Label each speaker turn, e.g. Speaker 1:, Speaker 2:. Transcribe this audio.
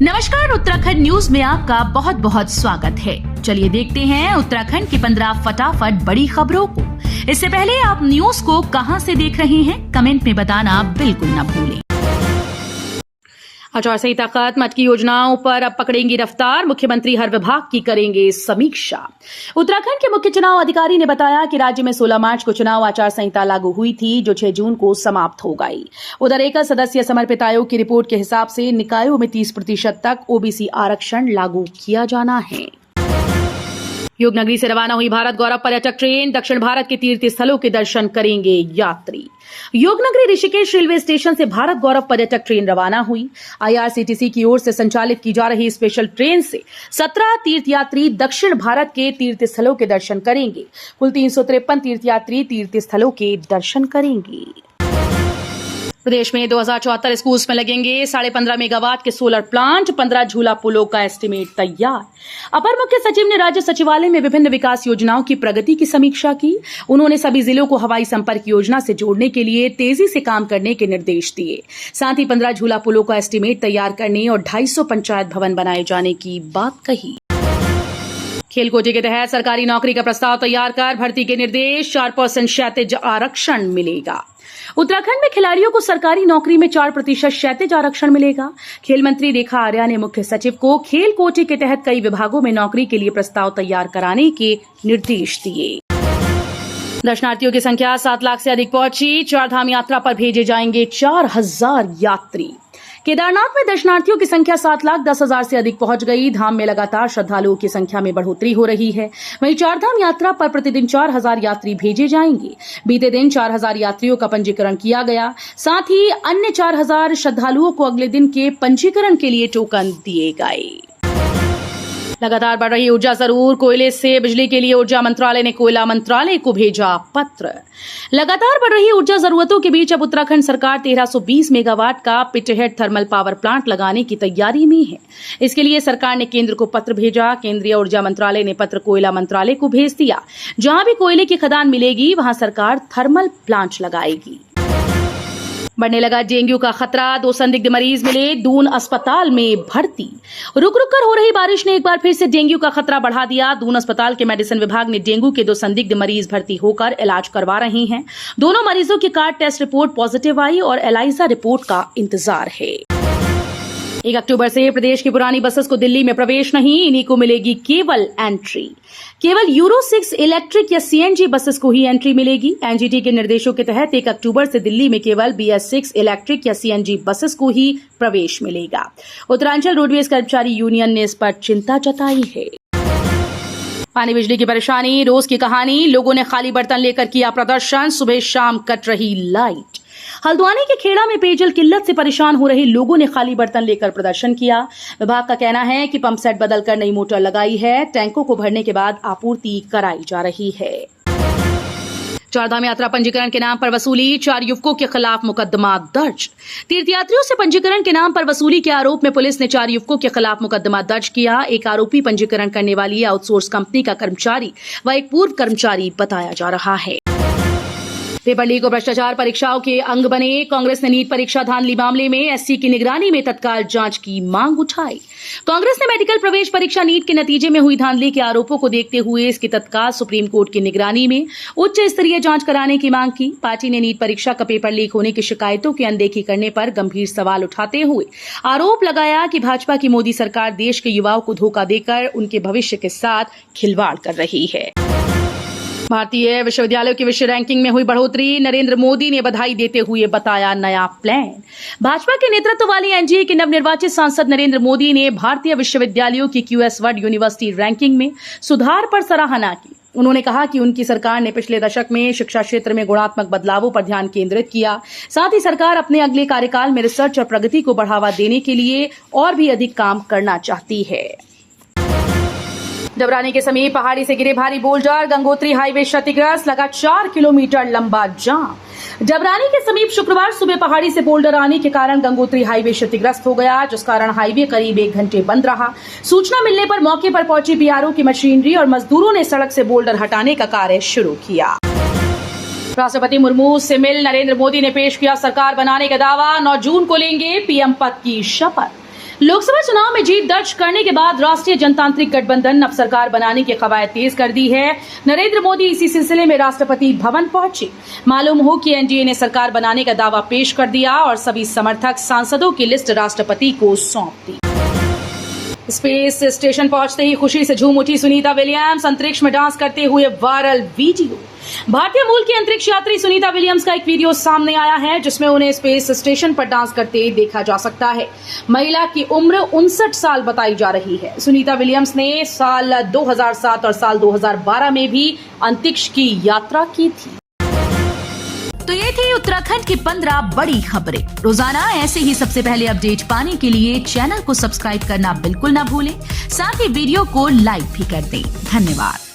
Speaker 1: नमस्कार, उत्तराखंड न्यूज में आपका बहुत बहुत स्वागत है। चलिए देखते हैं उत्तराखंड की 15 फटाफट बड़ी खबरों को। इससे पहले आप न्यूज को कहां से देख रहे हैं, कमेंट में बताना बिल्कुल न भूलें। आचार संहिता खत्म, अटकी योजनाओं पर अब पकड़ेंगी रफ्तार, मुख्यमंत्री हर विभाग की करेंगे समीक्षा। उत्तराखंड के मुख्य चुनाव अधिकारी ने बताया कि राज्य में 16 मार्च को चुनाव आचार संहिता लागू हुई थी, जो 6 जून को समाप्त हो गई। उधर 1 सदस्यीय समर्पित आयोग की रिपोर्ट के हिसाब से निकायों में 30% तक ओबीसी आरक्षण लागू किया जाना है। योगनगरी से रवाना हुई भारत गौरव पर्यटक ट्रेन, दक्षिण भारत के तीर्थ स्थलों के दर्शन करेंगे यात्री। योगनगरी ऋषिकेश रेलवे स्टेशन से भारत गौरव पर्यटक ट्रेन रवाना हुई। आईआरसीटीसी की ओर से संचालित की जा रही स्पेशल ट्रेन से 17 तीर्थयात्री दक्षिण भारत के तीर्थ स्थलों के दर्शन करेंगे। कुल 353 तीर्थयात्री तीर्थ स्थलों के दर्शन करेंगे। प्रदेश में 2074 स्कूल्स में लगेंगे 15.5 मेगावाट के सोलर प्लांट, 15 झूला पुलों का एस्टीमेट तैयार। अपर मुख्य सचिव ने राज्य सचिवालय में विभिन्न विकास योजनाओं की प्रगति की समीक्षा की। उन्होंने सभी जिलों को हवाई संपर्क योजना से जोड़ने के लिए तेजी से काम करने के निर्देश दिए। साथ ही 15 झूला पुलों का एस्टीमेट तैयार करने और 250 पंचायत भवन बनाए जाने की बात कही। खेल कोटे के तहत सरकारी नौकरी का प्रस्ताव तैयार कर भर्ती के निर्देश, 4% क्षैतिज आरक्षण मिलेगा। उत्तराखंड में खिलाड़ियों को सरकारी नौकरी में 4% क्षैतिज आरक्षण मिलेगा। खेल मंत्री रेखा आर्या ने मुख्य सचिव को खेल कोटे के तहत कई विभागों में नौकरी के लिए प्रस्ताव तैयार कराने के निर्देश दिए। दर्शनार्थियों की संख्या 7 लाख से अधिक पहुंची, 4 धाम यात्रा पर भेजे जाएंगे 4000 यात्री। केदारनाथ में दर्शनार्थियों की संख्या 7,10,000 से अधिक पहुंच गई। धाम में लगातार श्रद्धालुओं की संख्या में बढ़ोतरी हो रही है। वहीं 4 धाम यात्रा पर प्रतिदिन 4000 यात्री भेजे जाएंगे। बीते दिन 4000 यात्रियों का पंजीकरण किया गया। साथ ही अन्य 4000 श्रद्धालुओं को अगले दिन के पंजीकरण के लिए टोकन दिए गए। लगातार बढ़ रही ऊर्जा जरूर, कोयले से बिजली के लिए ऊर्जा मंत्रालय ने कोयला मंत्रालय को भेजा पत्र। लगातार बढ़ रही ऊर्जा जरूरतों के बीच अब उत्तराखंड सरकार 1320 मेगावाट का पिटहेड थर्मल पावर प्लांट लगाने की तैयारी में है। इसके लिए सरकार ने केंद्र को पत्र भेजा। केंद्रीय ऊर्जा मंत्रालय ने पत्र कोयला मंत्रालय को भेज दिया। जहां भी कोयले की खदान मिलेगी, वहां सरकार थर्मल प्लांट लगाएगी। बढ़ने लगा डेंगू का खतरा, 2 संदिग्ध मरीज मिले, दून अस्पताल में भर्ती। रुक रुक कर हो रही बारिश ने एक बार फिर से डेंगू का खतरा बढ़ा दिया। दून अस्पताल के मेडिसिन विभाग ने डेंगू के 2 संदिग्ध मरीज भर्ती होकर इलाज करवा रहे हैं। दोनों मरीजों की कार्ड टेस्ट रिपोर्ट पॉजिटिव आई और एलाइजा रिपोर्ट का इंतजार है। 1 अक्टूबर से प्रदेश की पुरानी बसेस को दिल्ली में प्रवेश नहीं, इन्हीं को मिलेगी केवल एंट्री। केवल यूरो 6 इलेक्ट्रिक या सीएनजी बसेस को ही एंट्री मिलेगी। एनजीटी के निर्देशों के तहत 1 अक्टूबर से दिल्ली में केवल BS6 इलेक्ट्रिक या सीएनजी बसेस को ही प्रवेश मिलेगा। उत्तरांचल रोडवेज कर्मचारी यूनियन ने इस पर चिंता जताई है। पानी बिजली की परेशानी रोज की कहानी, लोगों ने खाली बर्तन लेकर किया प्रदर्शन, सुबह शाम कट रही लाइट। हल्द्वानी के खेड़ा में पेयजल किल्लत से परेशान हो रहे लोगों ने खाली बर्तन लेकर प्रदर्शन किया। विभाग का कहना है कि पंप सेट बदलकर नई मोटर लगाई है। टैंकों को भरने के बाद आपूर्ति कराई जा रही है। 4 धाम यात्रा पंजीकरण के नाम पर वसूली, 4 युवकों के खिलाफ मुकदमा दर्ज। तीर्थयात्रियों से पंजीकरण के नाम पर वसूली के आरोप में पुलिस ने 4 युवकों के खिलाफ मुकदमा दर्ज किया। एक आरोपी पंजीकरण करने वाली आउटसोर्स कंपनी का कर्मचारी व एक पूर्व कर्मचारी बताया जा रहा है। पेपर लीक और भ्रष्टाचार परीक्षाओं के अंग बने। कांग्रेस ने नीट परीक्षा धांधली मामले में एससी की निगरानी में तत्काल जांच की मांग उठाई। कांग्रेस ने मेडिकल प्रवेश परीक्षा नीट के नतीजे में हुई धांधली के आरोपों को देखते हुए इसकी तत्काल सुप्रीम कोर्ट की निगरानी में उच्च स्तरीय जांच कराने की मांग की। पार्टी ने नीट परीक्षा का पेपर लीक होने की शिकायतों की अनदेखी करने पर गंभीर सवाल उठाते हुए आरोप लगाया कि भाजपा की मोदी सरकार देश के युवाओं को धोखा देकर उनके भविष्य के साथ खिलवाड़ कर रही है। भारतीय विश्वविद्यालयों की विश्व रैंकिंग में हुई बढ़ोतरी, नरेंद्र मोदी ने बधाई देते हुए बताया नया प्लान। भाजपा के नेतृत्व वाली एनडीए के नवनिर्वाचित सांसद नरेंद्र मोदी ने भारतीय विश्वविद्यालयों की क्यूएस वर्ल्ड यूनिवर्सिटी रैंकिंग में सुधार पर सराहना की। उन्होंने कहा कि उनकी सरकार ने पिछले दशक में शिक्षा क्षेत्र में गुणात्मक बदलावों पर ध्यान केंद्रित किया। साथ ही सरकार अपने अगले कार्यकाल में रिसर्च और प्रगति को बढ़ावा देने के लिए और भी अधिक काम करना चाहती है। डबरानी के समीप पहाड़ी से गिरे भारी बोल्डर, गंगोत्री हाईवे क्षतिग्रस्त, लगा 4 किलोमीटर लंबा जाम। डबरानी के समीप शुक्रवार सुबह पहाड़ी से बोल्डर आने के कारण गंगोत्री हाईवे क्षतिग्रस्त हो गया, जिस कारण हाईवे करीब 1 घंटे बंद रहा। सूचना मिलने पर मौके पर पहुंची बीआरओ की मशीनरी और मजदूरों ने सड़क से बोल्डर हटाने का कार्य शुरू किया। राष्ट्रपति मुर्मू से मिल नरेंद्र मोदी ने पेश किया सरकार बनाने का दावा, 9 जून को लेंगे पीएम पद की शपथ। लोकसभा चुनाव में जीत दर्ज करने के बाद राष्ट्रीय जनतांत्रिक गठबंधन अब सरकार बनाने की कवायद तेज कर दी है। नरेंद्र मोदी इसी सिलसिले में राष्ट्रपति भवन पहुंचे। मालूम हो कि एनडीए ने सरकार बनाने का दावा पेश कर दिया और सभी समर्थक सांसदों की लिस्ट राष्ट्रपति को सौंप दी। स्पेस स्टेशन पहुंचते ही खुशी से झूम उठी सुनीता विलियम्स। अंतरिक्ष में डांस करते हुए वायरल वीडियो। भारतीय मूल की अंतरिक्ष यात्री सुनीता विलियम्स का एक वीडियो सामने आया है जिसमें उन्हें स्पेस स्टेशन पर डांस करते देखा जा सकता है। महिला की उम्र 59 साल बताई जा रही है। सुनीता विलियम्स ने साल 2007 और साल 2012 में भी अंतरिक्ष की यात्रा की थी। तो ये थी उत्तराखंड की 15 बड़ी खबरें। रोजाना ऐसे ही सबसे पहले अपडेट पाने के लिए चैनल को सब्सक्राइब करना बिल्कुल ना भूलें। साथ ही वीडियो को लाइक भी कर दें। धन्यवाद।